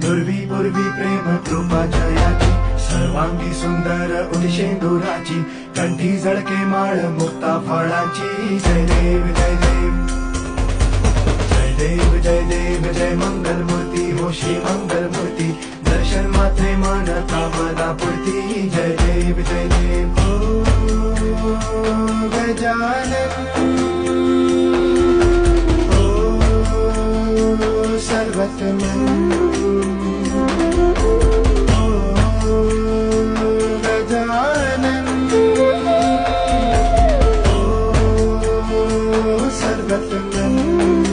नुर्वी पूर्वी प्रेम कृपा जयाची, सर्वांगी सुंदर उदिशेंदुराची, कंठी झळके माळ मुक्ता फळाची. जय देव जय देव जय देव जय देव जय मंगल मूर्ती हो श्री मंगल मूर्ती, दर्शन मात्रे मन कामना पूर्ती. जय देव जय देव. ओ गजानन ओ सर्वतमन ओ गजानन ओ सर्वतमन.